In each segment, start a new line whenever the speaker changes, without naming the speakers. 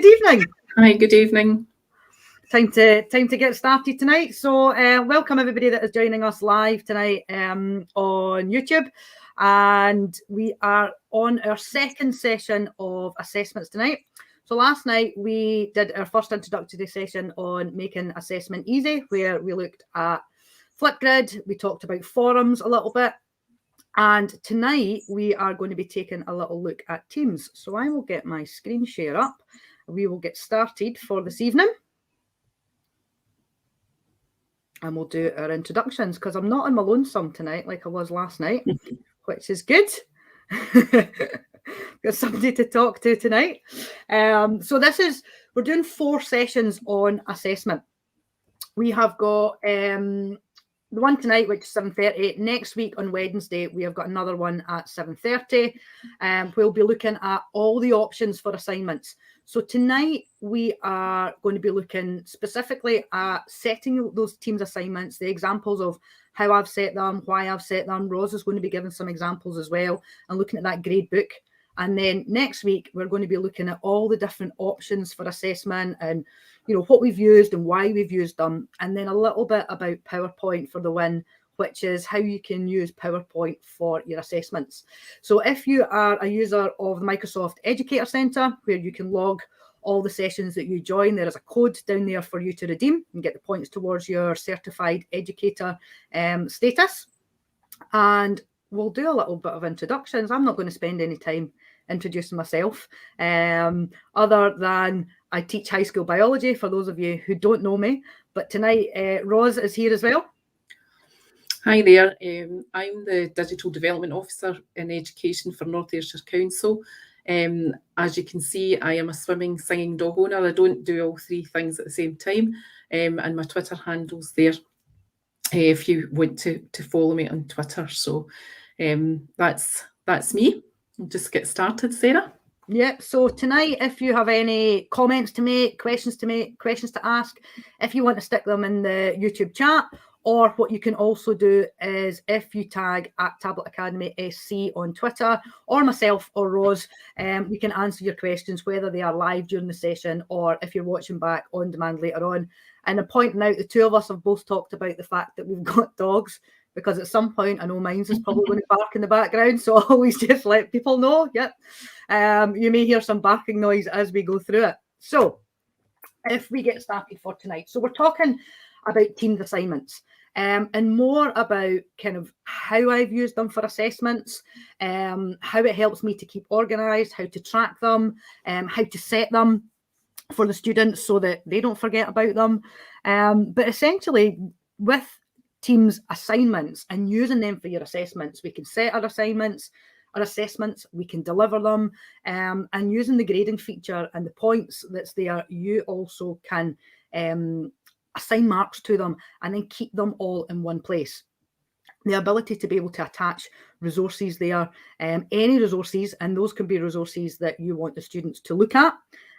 good evening.
Hi, good evening.
Time to get started tonight. So welcome everybody that is joining us live tonight on YouTube. And we are on our second session of assessments tonight. So last night we did our first introductory session on making assessment easy, where we looked at Flipgrid, we talked about forums a little bit. And tonight we are going to be taking a little look at Teams. So I will get my screen share up. We will get started for this evening. And we'll do our introductions because I'm not on my lonesome tonight like I was last night, which is good. Got somebody to talk to tonight. So we're doing 4 sessions on assessment. We have got the one tonight, which is 7:30. Next week on Wednesday, we have got another one at 7:30. We'll be looking at all the options for assignments. So tonight we are going to be looking specifically at setting those Teams assignments, the examples of how I've set them, why I've set them. Ros is going to be giving some examples as well and looking at that gradebook. And then next week, we're going to be looking at all the different options for assessment and, you know, what we've used and why we've used them. And then a little bit about PowerPoint for the win, which is how you can use PowerPoint for your assessments. So if you are a user of the Microsoft Educator Centre, where you can log all the sessions that you join, there is a code down there for you to redeem and get the points towards your certified educator status. And we'll do a little bit of introductions. I'm not going to spend any time introducing myself, other than I teach high school biology for those of you who don't know me. But tonight, Ros is here as well.
Hi there. I'm the Digital Development Officer in Education for North Ayrshire Council. As you can see, I am a swimming, singing dog owner. I don't do all 3 things at the same time. And my Twitter handle's there if you want to follow me on Twitter. So that's me. We'll just get started, Sarah.
Yeah, so tonight, if you have any comments to make, questions to ask, if you want to stick them in the YouTube chat, or what you can also do is if you tag at Tablet Academy SC on Twitter, or myself or Ros, we can answer your questions, whether they are live during the session or if you're watching back on demand later on. And I'm pointing out the 2 of us have both talked about the fact that we've got dogs, because at some point I know mine's is probably going to bark in the background, so I always just let people know. Yep, you may hear some barking noise as we go through it. So if we get started for tonight, so we're talking about Teams assignments, and more about kind of how I've used them for assessments, how it helps me to keep organised, how to track them, how to set them for the students so that they don't forget about them. But essentially, with Teams assignments and using them for your assessments, we can set our assignments, our assessments, we can deliver them, and using the grading feature and the points that's there, you also can assign marks to them and then keep them all in one place. The ability to be able to attach resources there, any resources, and those can be resources that you want the students to look at,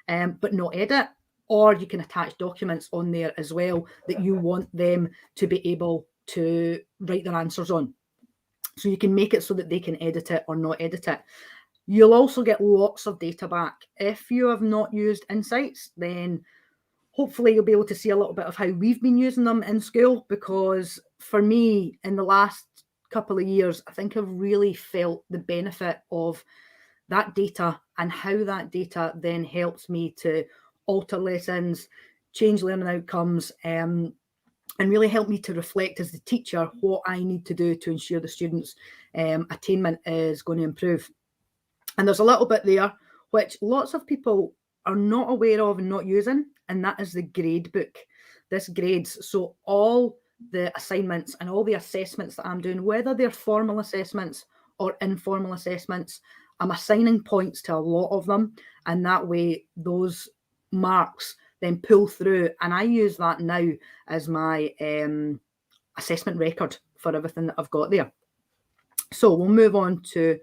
but not edit, or you can attach documents on there as well that you want them to be able to write their answers on. So you can make it so that they can edit it or not edit it. You'll also get lots of data back. If you have not used Insights, then hopefully you'll be able to see a little bit of how we've been using them in school, because for me, in the last couple of years, I think I've really felt the benefit of that data and how that data then helps me to alter lessons, change learning outcomes, and really help me to reflect as the teacher what I need to do to ensure the students' attainment is going to improve. And there's a little bit there which lots of people are not aware of and not using, and that is the Gradebook. This grades, so all the assignments and all the assessments that I'm doing, whether they're formal assessments or informal assessments, I'm assigning points to a lot of them, and that way those marks then pull through, and I use that now as my assessment record for everything that I've got there. So we'll move on to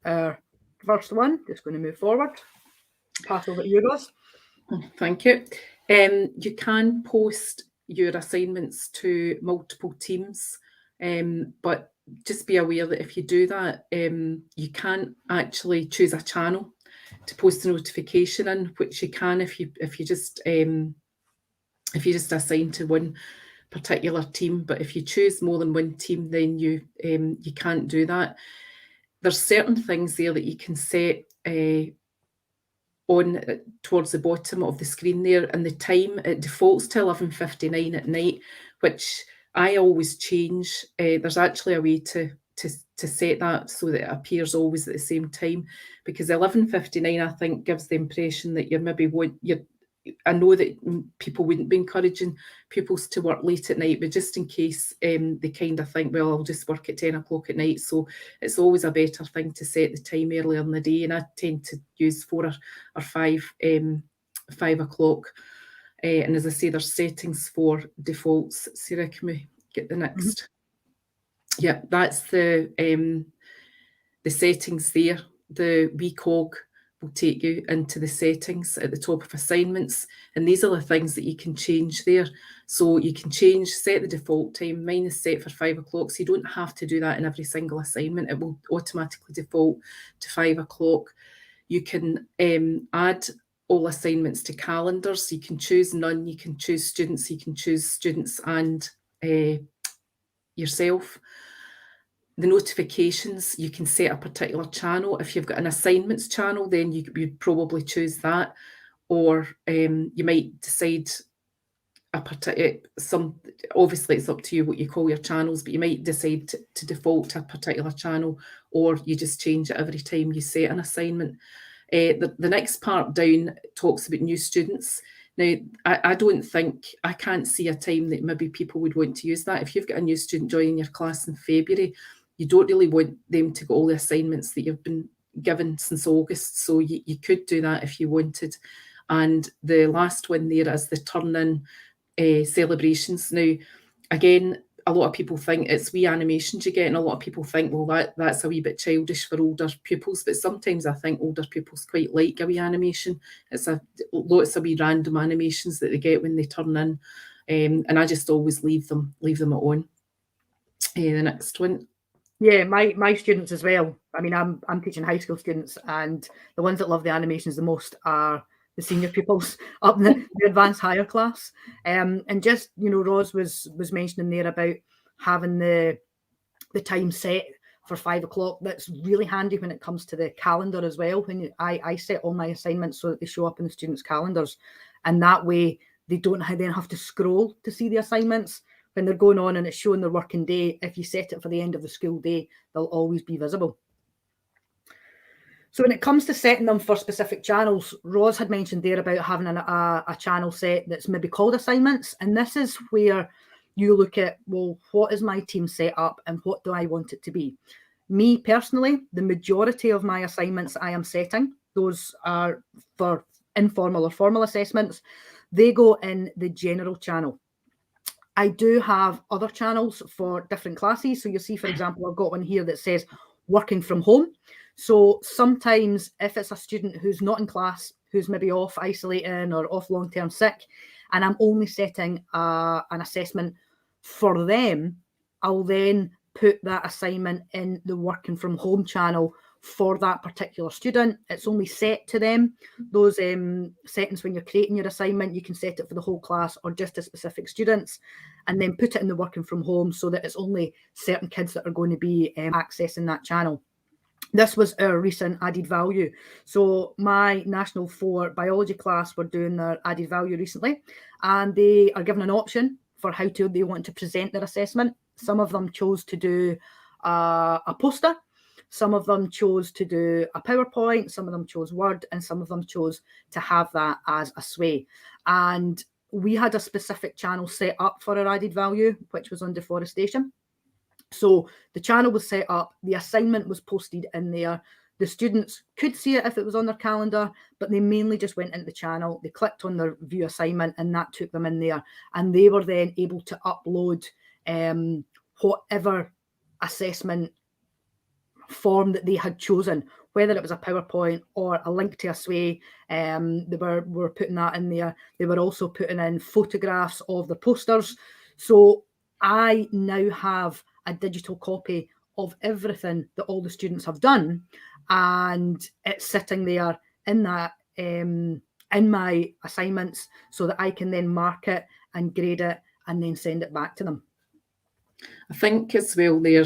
our first one. Just going to move forward. Pass over to you, Ros.
Thank you. You can post your assignments to multiple teams, but just be aware that if you do that, you can't actually choose a channel. post a notification in, which you can if you just assign to one particular team. But if you choose more than one team, then you can't do that. There's certain things there that you can set on towards the bottom of the screen there, and the time, it defaults to 11:59 at night, which I always change. There's actually a way to set that so that it appears always at the same time, because 11:59 I think gives the impression that you're maybe I know that people wouldn't be encouraging pupils to work late at night, but just in case they kind of think, well, I'll just work at 10 o'clock at night. So it's always a better thing to set the time earlier in the day. And I tend to use 4 or 5 o'clock. And as I say, there's settings for defaults. Sarah, can we get the next? Yeah, that's the settings there. The wee cog will take you into the settings at the top of assignments, and these are the things that you can change there. So you can set the default time. Mine is set for 5 o'clock, so you don't have to do that in every single assignment. It will automatically default to 5 o'clock. You can add all assignments to calendars. You can choose none, you can choose students, you can choose students and yourself. The notifications, you can set a particular channel. If you've got an assignments channel, then you'd probably choose that. Or you might decide obviously it's up to you what you call your channels, but you might decide to default to a particular channel, or you just change it every time you set an assignment. The next part down talks about new students. Now, I can't see a time that maybe people would want to use that. If you've got a new student joining your class in February, you don't really want them to get all the assignments that you've been given since August. So you could do that if you wanted. And the last one there is the turn-in celebrations. Now, again, a lot of people think it's wee animations you get, and a lot of people think, well, that's a wee bit childish for older pupils. But sometimes I think older pupils quite like a wee animation. It's lots of wee random animations that they get when they turn in, and I just always leave them on. The next one.
Yeah, my students as well. I mean, I'm teaching high school students, and the ones that love the animations the most are the senior pupils up in the advanced higher class. And just, Ros was mentioning there about having the time set for 5 o'clock. That's really handy when it comes to the calendar as well. When I set all my assignments so that they show up in the students' calendars, and that way they don't then have to scroll to see the assignments when they're going on and it's showing their working day. If you set it for the end of the school day, they'll always be visible. So when it comes to setting them for specific channels, Ros had mentioned there about having a channel set that's maybe called assignments. And this is where you look at, well, what is my team set up and what do I want it to be? Me personally, the majority of my assignments I am setting, those are for informal or formal assessments, they go in the general channel. I do have other channels for different classes. So you'll see, for example, I've got one here that says working from home. So sometimes if it's a student who's not in class, who's maybe off isolating or off long-term sick, and I'm only setting an assessment for them, I'll then put that assignment in the working from home channel for that particular student. It's only set to them. Those settings, when you're creating your assignment, you can set it for the whole class or just to specific students, and then put it in the working from home so that it's only certain kids that are going to be accessing that channel. This was our recent added value. So my National 4 biology class were doing their added value recently, and they are given an option for how they want to present their assessment. Some of them chose to do a poster. Some of them chose to do a PowerPoint, some of them chose Word, and some of them chose to have that as a sway. And we had a specific channel set up for our added value, which was on deforestation. So the channel was set up, the assignment was posted in there. The students could see it if it was on their calendar, but they mainly just went into the channel, they clicked on their view assignment, and that took them in there. And they were then able to upload whatever assessment form that they had chosen, whether it was a PowerPoint or a link to a sway. They were putting that in there. They were also putting in photographs of the posters. So I now have a digital copy of everything that all the students have done, and it's sitting there in that in my assignments so that I can then mark it and grade it and then send it back to them.
I think as well there,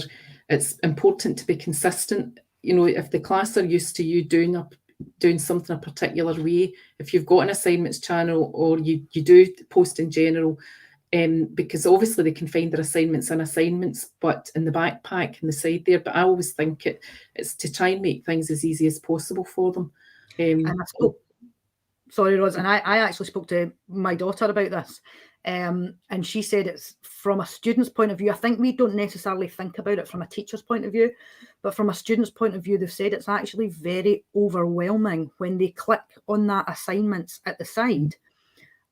it's important to be consistent. You know, if the class are used to you doing something a particular way, if you've got an assignments channel or you do post in general, because obviously they can find their assignments in assignments, but in the backpack and the side there. But I always think it's to try and make things as easy as possible for them.
And I spoke, sorry, Ros, and I actually spoke to my daughter about this. And she said it's from a student's point of view. I think we don't necessarily think about it from a teacher's point of view, but from a student's point of view, they've said it's actually very overwhelming when they click on that assignments at the side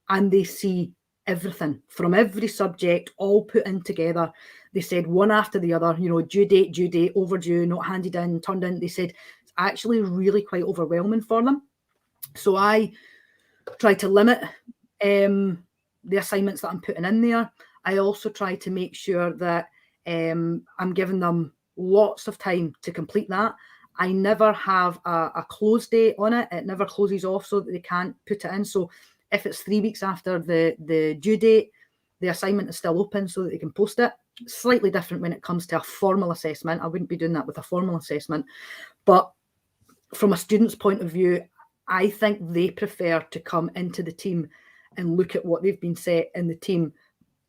and they see everything from every subject all put in together. They said one after the other, you know, due date, overdue, not handed in, turned in. They said it's actually really quite overwhelming for them. So I try to limit the assignments that I'm putting in there. I also try to make sure that I'm giving them lots of time to complete that. I never have a close date on it. It never closes off so that they can't put it in. So if it's 3 weeks after the due date, the assignment is still open so that they can post it. Slightly different when it comes to a formal assessment. I wouldn't be doing that with a formal assessment. But from a student's point of view, I think they prefer to come into the team and look at what they've been set in the team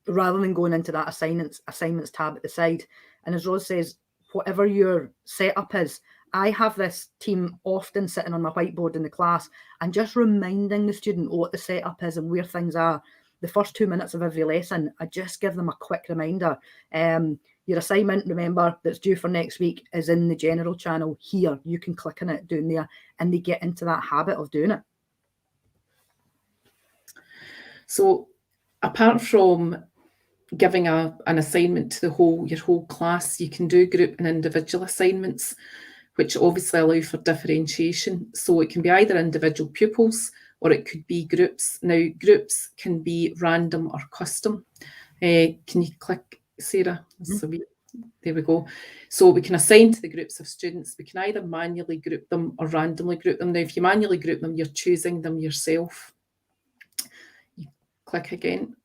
rather than going into that assignments tab at the side. And as Ros says, whatever your setup is, I have this team often sitting on my whiteboard in the class and just reminding the student what the setup is and where things are. The first 2 minutes of every lesson, I just give them a quick reminder. Your assignment, remember, that's due for next week is in the general channel here. You can click on it down there, and they get into that habit of doing it.
So apart from giving an assignment to your whole class, you can do group and individual assignments, which obviously allow for differentiation. So it can be either individual pupils or it could be groups. Now, groups can be random or custom. Can you click, Sarah? So there we go. So we can assign to the groups of students. We can either manually group them or randomly group them. Now, if you manually group them, you're choosing them yourself. You click again.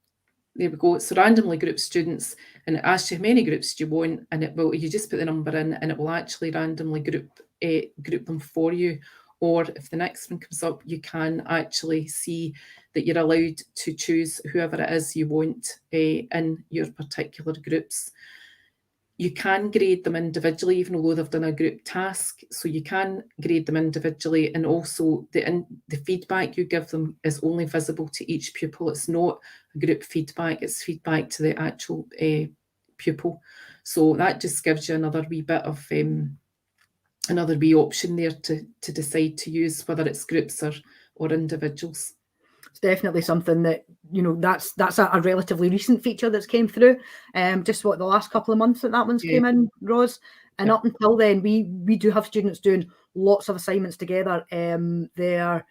There we go. So randomly group students, and it asks you how many groups do you want, and it will. You just put the number in, and it will actually randomly group them for you. Or if the next one comes up, you can actually see that you're allowed to choose whoever it is you want in your particular groups. You can grade them individually, even though they've done a group task. So you can grade them individually, and also the feedback you give them is only visible to each pupil. It's not a group feedback, it's feedback to the actual pupil. So that just gives you another wee bit of another wee option there to decide to use, whether it's groups or individuals.
It's definitely something that, you know, that's a relatively recent feature that's came through. Just the last couple of months that one's came in, Ros. And up until then, we do have students doing lots of assignments together. They're our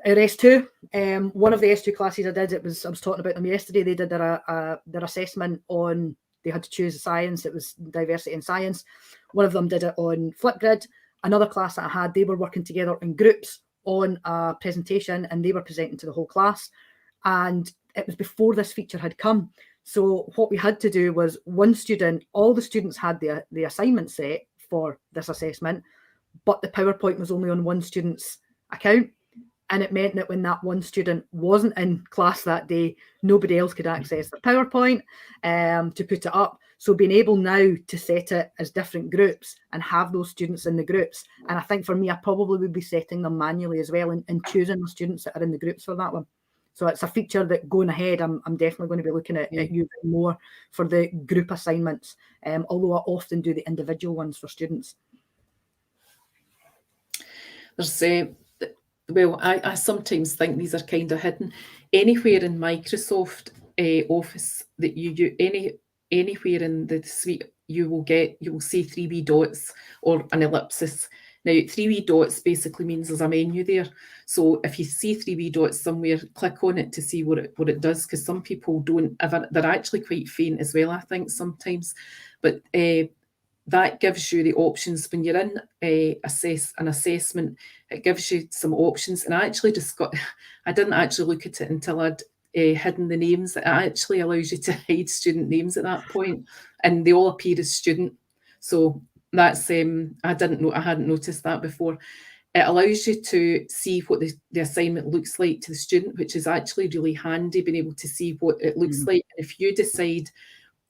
S2. One of the S2 classes I was talking about them yesterday. They did their assessment on, they had to choose a science. It was diversity in science. One of them did it on Flipgrid. Another class that I had, they were working together in groups on a presentation, and they were presenting to the whole class. And it was before this feature had come. So what we had to do was all the students had the assignment set for this assessment, but the PowerPoint was only on one student's account. And it meant that when that one student wasn't in class that day, nobody else could access the PowerPoint to put it up. So being able now to set it as different groups and have those students in the groups. And I think for me, I probably would be setting them manually as well and choosing the students that are in the groups for that one. So it's a feature that going ahead, I'm definitely going to be looking at using more for the group assignments, although I often do the individual ones for students.
There's well, I sometimes think these are kind of hidden. Anywhere in Microsoft Office that you do, anywhere in the suite, you will see 3 wee dots or an ellipsis. Now, 3 wee dots basically means there's a menu there. So if you see 3 wee dots somewhere, click on it to see what it does, because some people don't. They're actually quite faint as well, I think, sometimes. But that gives you the options when you're in an assessment. It gives you some options, and I didn't actually look at it until I'd hidden the names. It actually allows you to hide student names at that point, and they all appear as student. So that's I hadn't noticed that before. It allows you to see what the assignment looks like to the student, which is actually really handy, being able to see what it looks like. If you decide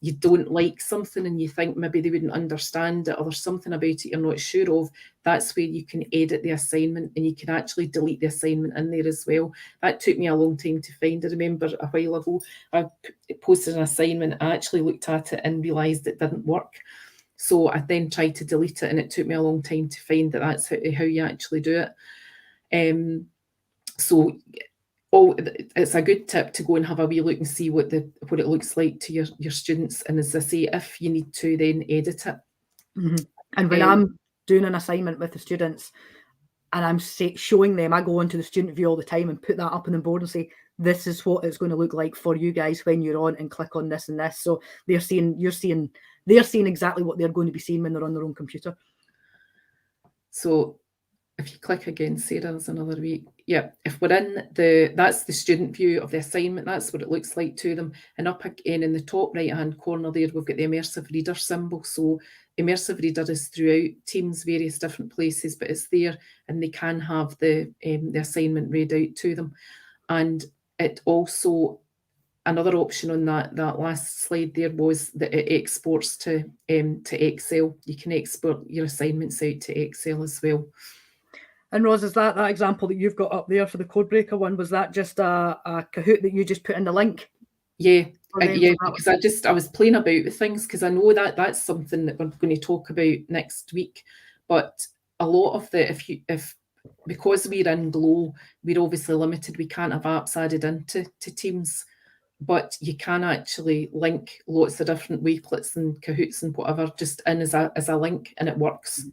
you don't like something and you think maybe they wouldn't understand it, or there's something about it you're not sure of, that's where you can edit the assignment, and you can actually delete the assignment in there as well. That took me a long time to find. I remember a while ago I posted an assignment, I actually looked at it and realised it didn't work. So I then tried to delete it, and it took me a long time to find that that's how you actually do it. So it's a good tip to go and have a wee look and see what it looks like to your students. And as I say, if you need to, then edit it.
And when I'm doing an assignment with the students and I'm showing them, I go onto the student view all the time and put that up on the board and say, this is what it's going to look like for you guys when you're on, and click on this and this. So they're seeing exactly what they're going to be seeing when they're on their own computer. So if you click again, Sarah, there's another week. Yeah, if we're in that's the student view of the assignment, that's what it looks like to them. And up again in the top right-hand corner there, we've got the immersive reader symbol. So immersive reader is throughout Teams, various different places, but it's there, and they can have the assignment read out to them. And it also, another option on that last slide there was that it exports to Excel. You can export your assignments out to Excel as well. And Ros, is that example that you've got up there for the Codebreaker one, was that just a Kahoot that you just put in the link? Yeah, because I was playing about with things, because I know that's something that we're going to talk about next week. But a lot of because we're in Glow, we're obviously limited. We can't have apps added into Teams, but you can actually link lots of different Wakelets and Kahoots and whatever just in as a link, and it works.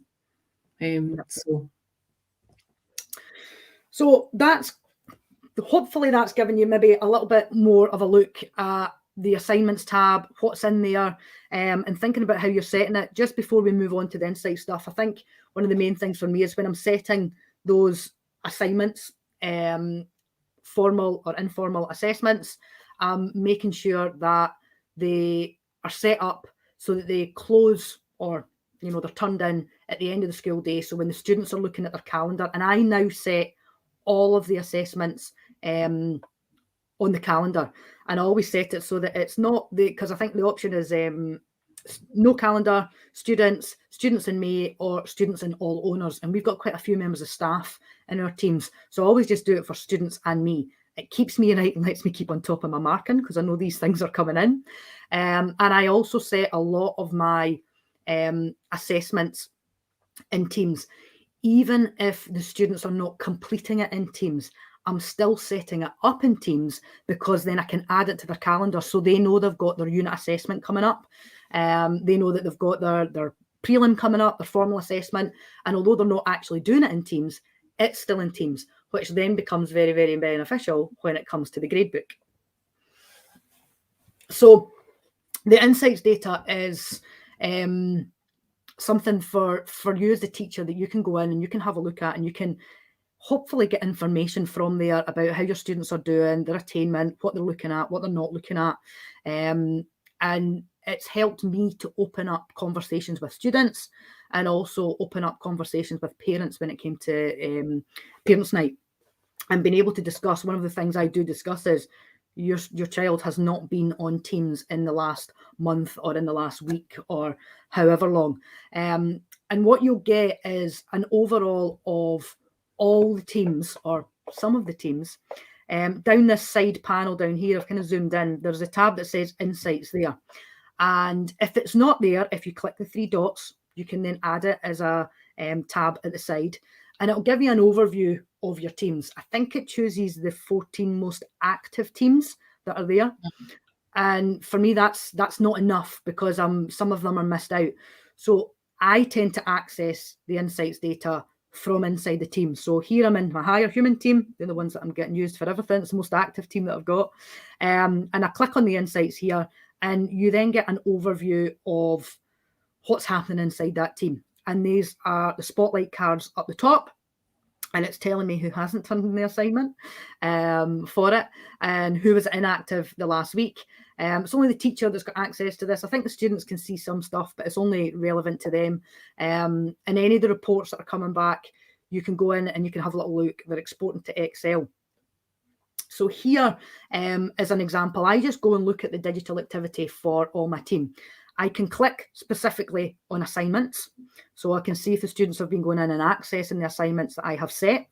So hopefully that's given you maybe a little bit more of a look at the assignments tab, what's in there, and thinking about how you're setting it. Just before we move on to the insight stuff, I think one of the main things for me is when I'm setting those assignments, formal or informal assessments, making sure that they are set up so that they close, or they're turned in at the end of the school day. So when the students are looking at their calendar, and I now set all of the assessments on the calendar, and I always set it so that it's not because I think the option is no calendar, students in May, or students and all owners, and we've got quite a few members of staff in our teams, so I always just do it for students and me. It keeps me right and lets me keep on top of my marking, because I know these things are coming in. And I also set a lot of my assessments in Teams. Even if the students are not completing it in Teams, I'm still setting it up in Teams, because then I can add it to their calendar, so they know they've got their unit assessment coming up. They know that they've got their prelim coming up, their formal assessment, and although they're not actually doing it in Teams, it's still in Teams, which then becomes very, very beneficial when it comes to the gradebook. So the insights data is something for you as the teacher that you can go in and you can have a look at, and you can hopefully get information from there about how your students are doing, their attainment, what they're looking at, what they're not looking at. And it's helped me to open up conversations with students, and also open up conversations with parents when it came to parents' night, and being able to discuss. One of the things I do discuss is your child has not been on Teams in the last month, or in the last week, or however long. And what you'll get is an overall of all the teams, or some of the teams. Down this side panel down here, I've kind of zoomed in, there's a tab that says Insights there. And if it's not there, if you click the three dots, you can then add it as a tab at the side, and it'll give you an overview of your teams. I think it chooses the 14 most active teams that are there. And for me, that's not enough, because some of them are missed out. So I tend to access the insights data from inside the team. So here I'm in my higher human team. They're the ones that I'm getting used for everything. It's the most active team that I've got. And I click on the insights here, and you then get an overview of what's happening inside that team. And these are the spotlight cards up the top. And it's telling me who hasn't turned in the assignment for it and who was inactive the last week. It's only the teacher that's got access to this. I think the students can see some stuff, but it's only relevant to them. And any of the reports that are coming back, you can go in and you can have a little look. They're exporting to Excel. So here is an example. I just go and look at the digital activity for all my team. I can click specifically on assignments. So I can see if the students have been going in and accessing the assignments that I have set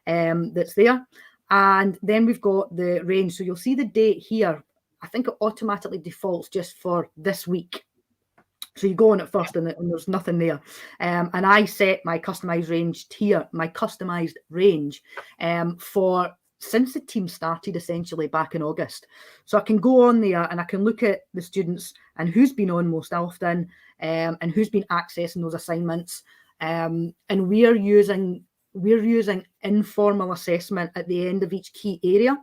that's there. And then we've got the range. So you'll see the date here. I think it automatically defaults just for this week. So you go on it first and there's nothing there. And I set my customized range here, my customized range for since the team started essentially back in August. So I can go on there and I can look at the students and who's been on most often and who's been accessing those assignments. And we're using informal assessment at the end of each key area.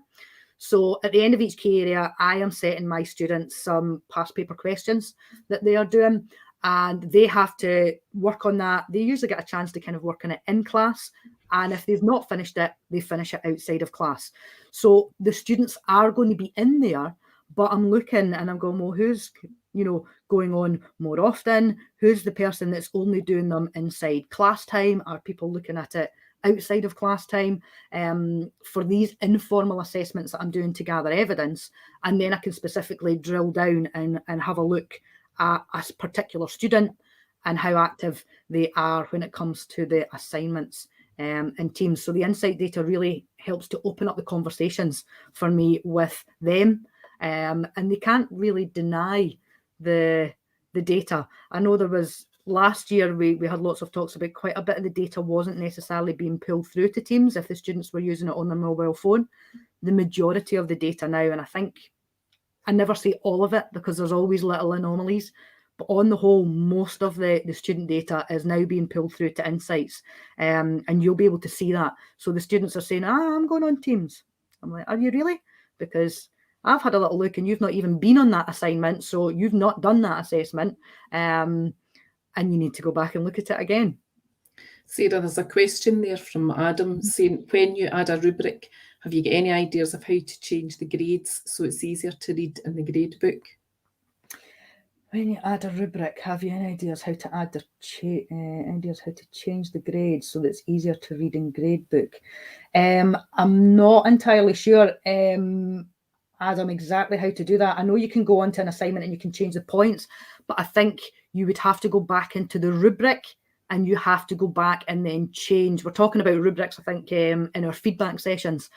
So at the end of each key area, I am setting my students some past paper questions that they are doing, and they have to work on that. They usually get a chance to kind of work on it in class. And if they've not finished it, they finish it outside of class. So the students are going to be in there, but I'm looking and I'm going, well, who's, going on more often? Who's the person that's only doing them inside class time? Are people looking at it outside of class time for these informal assessments that I'm doing to gather evidence? And then I can specifically drill down and have a look at a particular student and how active they are when it comes to the assignments and teams. So the insight data really helps to open up the conversations for me with them, and they can't really deny the data. I know there was last year we had lots of talks about quite a bit of the data wasn't necessarily being pulled through to teams if the students were using it on their mobile phone. The majority of the data now, and I think I never see all of it because there's always little anomalies, but on the whole, most of the student data is now being pulled through to Insights, and you'll be able to see that. So the students are saying, I'm going on Teams. I'm like, are you really? Because I've had a little look and you've not even been on that assignment, so you've not done that assessment, and you need to go back and look at it again.
Sarah, there's a question there from Adam saying, when you add a rubric, have you got any ideas of how to change the grades so it's easier to read in the gradebook?
When you add a rubric, have you any ideas how to add ideas how to change the grades so that it's easier to read in gradebook? I'm not entirely sure, Adam, exactly how to do that. I know you can go onto an assignment and you can change the points, but I think you would have to go back into the rubric and you have to go back and then change. We're talking about rubrics, I think, in our feedback sessions,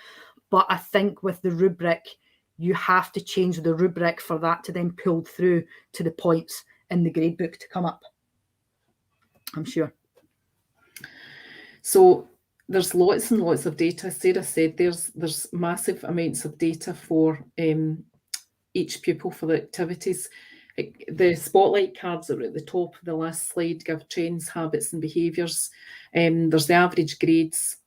but I think with the rubric, you have to change the rubric for that to then pull through to the points in the gradebook to come up, I'm sure.
So there's lots and lots of data. Sarah said there's massive amounts of data for each pupil for the activities. The spotlight cards that are at the top of the last slide give trends, habits and behaviours. There's the average grades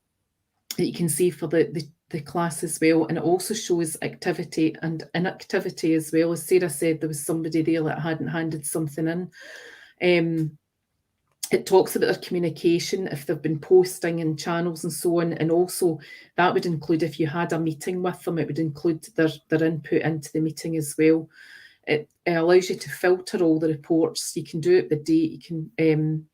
that you can see for the class as well, and it also shows activity and inactivity as well. As Sarah said, there was somebody there that hadn't handed something in. It talks about their communication, if they've been posting in channels and so on, and also that would include if you had a meeting with them, it would include their input into the meeting as well. It allows you to filter all the reports. You can do it by date, you can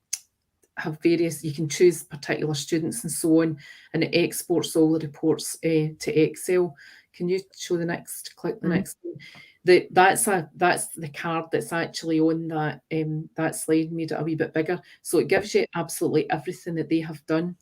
you can choose particular students and so on, and it exports all the reports to Excel. Can you show the next, click the next one? That's the card that's actually on that slide, made it a wee bit bigger. So it gives you absolutely everything that they have done.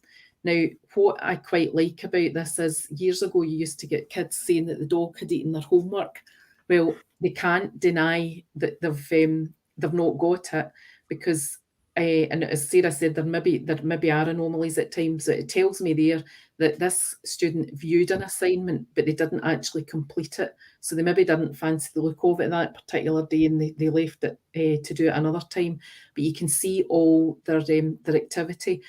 Now, what I quite like about this is years ago you used to get kids saying that the dog had eaten their homework. Well, they can't deny that they've not got it, because and as Sarah said, there maybe are anomalies at times. It tells me there that this student viewed an assignment, but they didn't actually complete it. So they maybe didn't fancy the look of it that particular day, and they left it to do it another time. But you can see all their activity.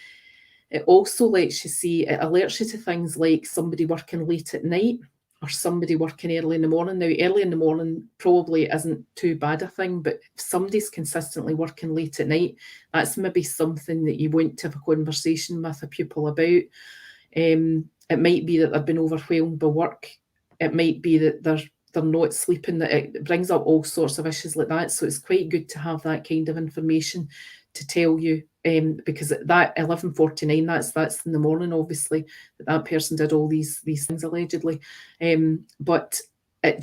It also lets you see, it alerts you to things like somebody working late at night. or somebody working early in the morning. Now, early in the morning probably isn't too bad a thing, but if somebody's consistently working late at night, that's maybe something that you want to have a conversation with a pupil about. It might be that they've been overwhelmed by work. It might be that they're not sleeping, that it brings up all sorts of issues like that. So it's quite good to have that kind of information to tell you, because that 11:49, that's in the morning, obviously, that person did all these things allegedly. But it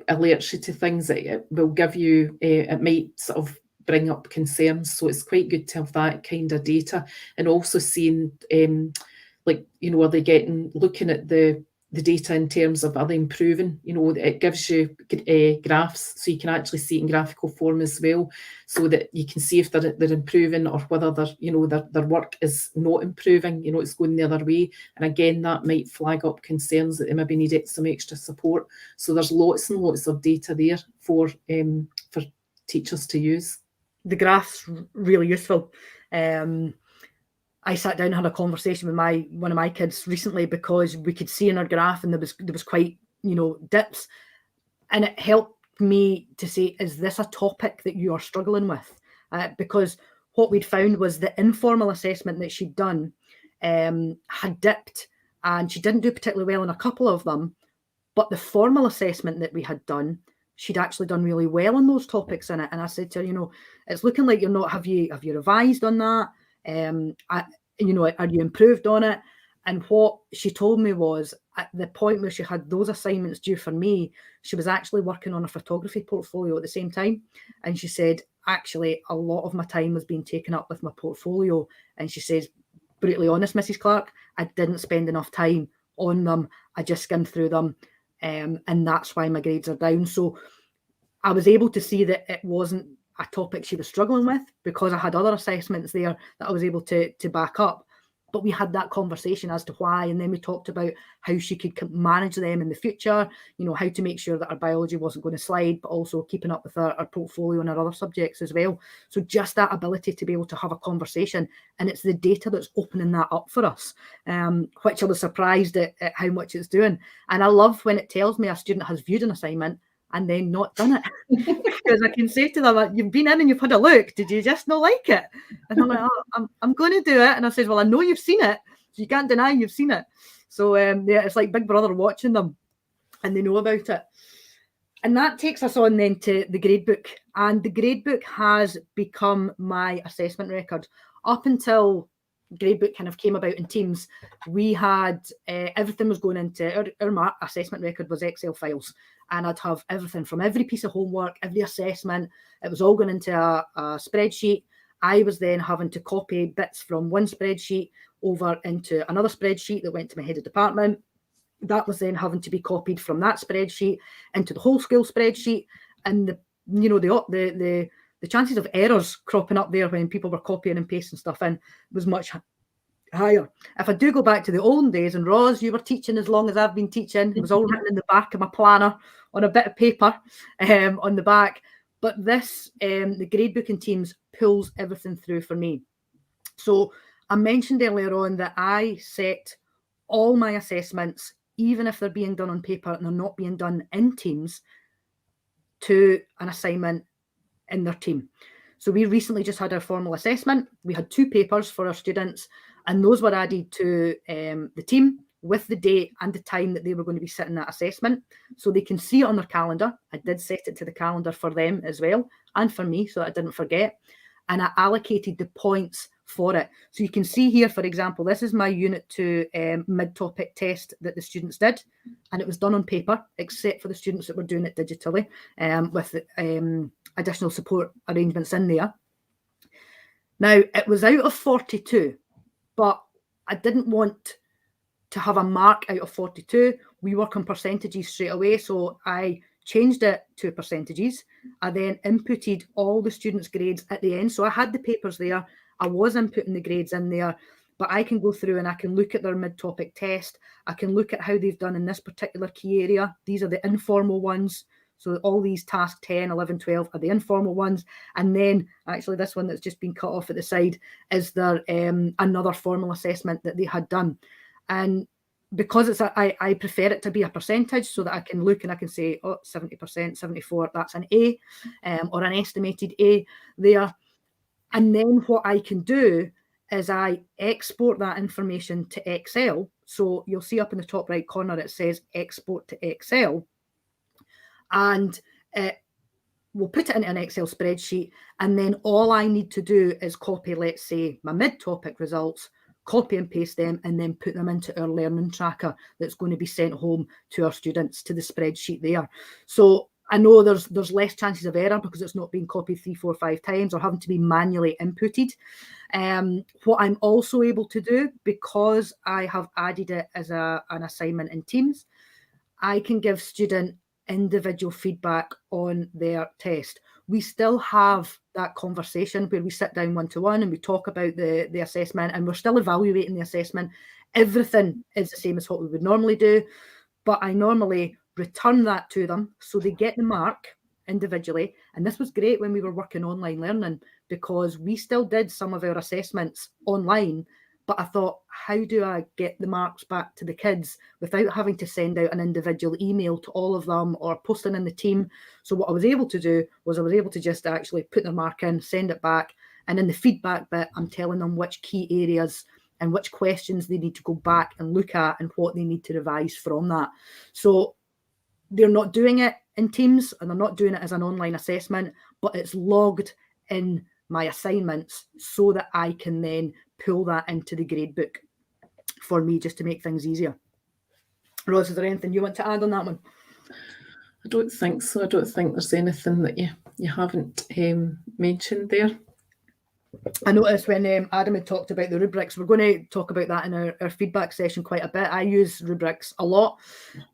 alerts you to things that it will give you, it might sort of bring up concerns. So it's quite good to have that kind of data, and also seeing, like, you know, are they looking at the data in terms of, are they improving? You know, it gives you graphs, so you can actually see it in graphical form as well, so that you can see if they're improving, or whether their work is not improving, you know, it's going the other way. And again, that might flag up concerns that they maybe need some extra support. So there's lots and lots of data there for teachers to use.
The graph's really useful. I sat down and had a conversation with one of my kids recently, because we could see in our graph, and there was quite, you know, dips, and it helped me to say, is this a topic that you are struggling with? Because what we'd found was the informal assessment that she'd done had dipped, and she didn't do particularly well in a couple of them, but the formal assessment that we had done, she'd actually done really well on those topics in it. And I said to her, you know, it's looking like you're not, have you revised on that? You know, are you improved on it? And what she told me was, at the point where she had those assignments due for me, she was actually working on a photography portfolio at the same time. And she said, actually, a lot of my time was being taken up with my portfolio. And she says, brutally honest, Mrs. Clark, I didn't spend enough time on them. I just skimmed through them. And that's why my grades are down. So I was able to see that it wasn't a topic she was struggling with, because I had other assessments there that I was able to back up. But we had that conversation as to why, and then we talked about how she could manage them in the future, you know, how to make sure that our biology wasn't going to slide, but also keeping up with our portfolio and our other subjects as well. So just that ability to be able to have a conversation, and it's the data that's opening that up for us, which I was surprised at how much it's doing. And I love when it tells me a student has viewed an assignment and then not done it, because I can say to them, you've been in and you've had a look, did you just not like it? And they're like, oh, I'm going to do it. And I said, well, I know you've seen it, so you can't deny you've seen it. So yeah, it's like Big Brother watching them, and they know about it. And that takes us on then to the Gradebook. And the Gradebook has become my assessment record. Up until Gradebook kind of came about in Teams, we had everything was going into our assessment record was Excel files, and I'd have everything from every piece of homework, every assessment. It was all going into a spreadsheet. I was then having to copy bits from one spreadsheet over into another spreadsheet that went to my head of department. That was then having to be copied from that spreadsheet into the whole school spreadsheet, and the chances of errors cropping up there when people were copying and pasting stuff in was much higher. If I do go back to the olden days, and Ros, you were teaching as long as I've been teaching, it was all written in the back of my planner on a bit of paper on the back. But this, the Gradebook and Teams pulls everything through for me. So I mentioned earlier on that I set all my assessments, even if they're being done on paper and they're not being done in Teams, to an assignment in their team. So we recently just had our formal assessment. We had 2 papers for our students, and those were added to the team with the date and the time that they were going to be sitting that assessment, so they can see it on their calendar. I did set it to the calendar for them as well, and for me, so that I didn't forget. And I allocated the points for it. So you can see here, for example, this is my Unit 2 mid-topic test that the students did, and it was done on paper, except for the students that were doing it digitally, with additional support arrangements in there. Now, it was out of 42, but I didn't want to have a mark out of 42. We work on percentages straight away, so I changed it to percentages. I then inputted all the students' grades at the end. So I had the papers there. I was inputting the grades in there, but I can go through and I can look at their mid-topic test. I can look at how they've done in this particular key area. These are the informal ones. So all these task 10, 11, 12 are the informal ones. And then actually this one that's just been cut off at the side is their another formal assessment that they had done. And because I prefer it to be a percentage so that I can look and I can say, oh, 70%, 74, that's an A, or an estimated A there. And then what I can do is I export that information to Excel. So you'll see up in the top right corner, it says export to Excel. And we'll put it into an Excel spreadsheet. And then all I need to do is copy, let's say, my mid-topic results, copy and paste them, and then put them into our learning tracker that's going to be sent home to our students, to the spreadsheet there. So I know there's less chances of error because it's not being copied 3, 4, 5 times or having to be manually inputted. What I'm also able to do, because I have added it as an assignment in Teams, I can give student individual feedback on their test. We still have that conversation where we sit down one-to-one and we talk about the assessment, and we're still evaluating the assessment. Everything is the same as what we would normally do, but I normally return that to them so they get the mark individually. And this was great when we were working online learning, because we still did some of our assessments online, but I thought, how do I get the marks back to the kids without having to send out an individual email to all of them or posting in the team? So what I was able to do was I was able to just actually put their mark in, send it back, and in the feedback bit, I'm telling them which key areas and which questions they need to go back and look at and what they need to revise from that. So they're not doing it in Teams and they're not doing it as an online assessment, but it's logged in my assignments so that I can then pull that into the gradebook for me, just to make things easier. Ros, is there anything you want to add on that one?
I don't think so. I don't think there's anything that you haven't mentioned there.
I noticed when Adam had talked about the rubrics, we're going to talk about that in our feedback session quite a bit. I use rubrics a lot,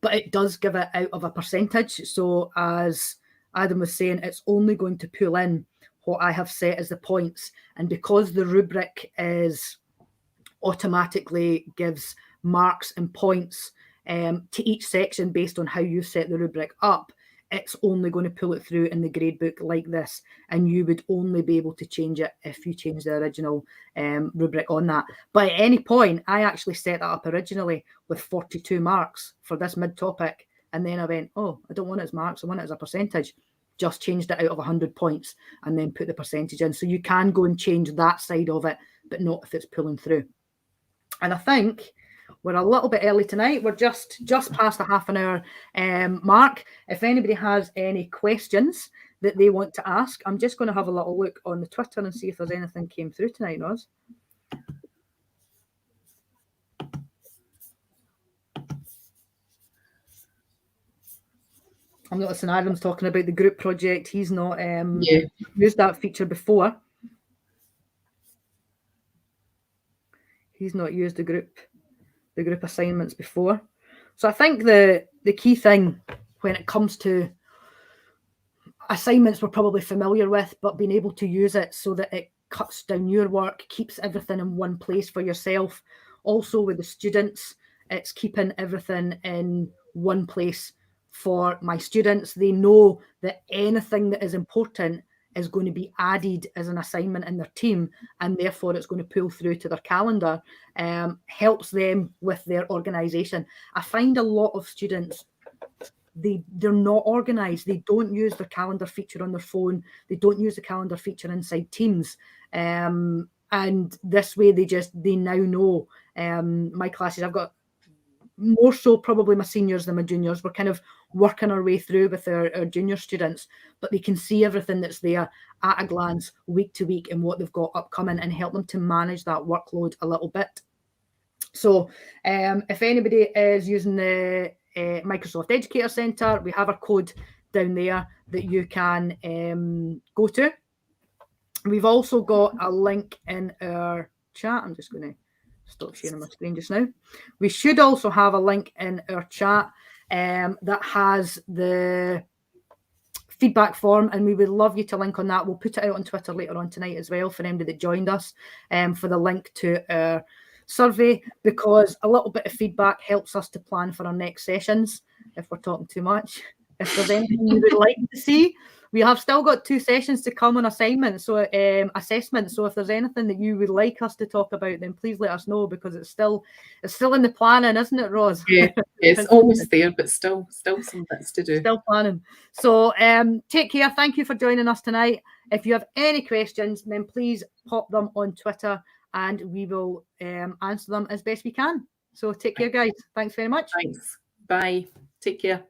but it does give it out of a percentage. So as Adam was saying, it's only going to pull in what I have set as the points. And because the rubric is automatically gives marks and points to each section based on how you set the rubric up, it's only going to pull it through in the gradebook like this, and you would only be able to change it if you change the original rubric on that. But at any point, I actually set that up originally with 42 marks for this mid-topic, and then I went, oh, I don't want it as marks, I want it as a percentage. Just changed it out of 100 points and then put the percentage in. So you can go and change that side of it, but not if it's pulling through. And I think we're a little bit early tonight. We're just past the half an hour mark. If anybody has any questions that they want to ask, I'm just going to have a little look on the Twitter and see if there's anything came through tonight, Ros. I'm noticing Adam's talking about the group project. He's not used that feature before. He's not used the group assignments before. So I think the key thing when it comes to assignments we're probably familiar with, but being able to use it so that it cuts down your work, keeps everything in one place for yourself. Also with the students, it's keeping everything in one place for my students. They know that anything that is important is going to be added as an assignment in their team, and therefore it's going to pull through to their calendar. Helps them with their organisation. I find a lot of students, they're not organised. They don't use their calendar feature on their phone. They don't use the calendar feature inside Teams. And this way they now know. My classes, I've got more so probably my seniors than my juniors. We're kind of working our way through with our junior students, but they can see everything that's there at a glance week to week and what they've got upcoming, and help them to manage that workload a little bit. So if anybody is using the Microsoft Educator Centre, we have a code down there that you can go to. We've also got a link in our chat. I'm just going to stop sharing my screen just now. We should also have a link in our chat that has the feedback form, and we would love you to link on that. We'll put it out on Twitter later on tonight as well for anybody that joined us for the link to our survey, because a little bit of feedback helps us to plan for our next sessions if we're talking too much. If there's anything you would like to see, we have still got 2 sessions to come on assignment, so assessment. So if there's anything that you would like us to talk about, then please let us know, because it's still in the planning, isn't it, Ros?
Yeah, it's almost there, but still some bits to do.
Still planning. So take care. Thank you for joining us tonight. If you have any questions, then please pop them on Twitter, and we will answer them as best we can. So take care, guys. Thanks very much.
Thanks. Bye. Take care.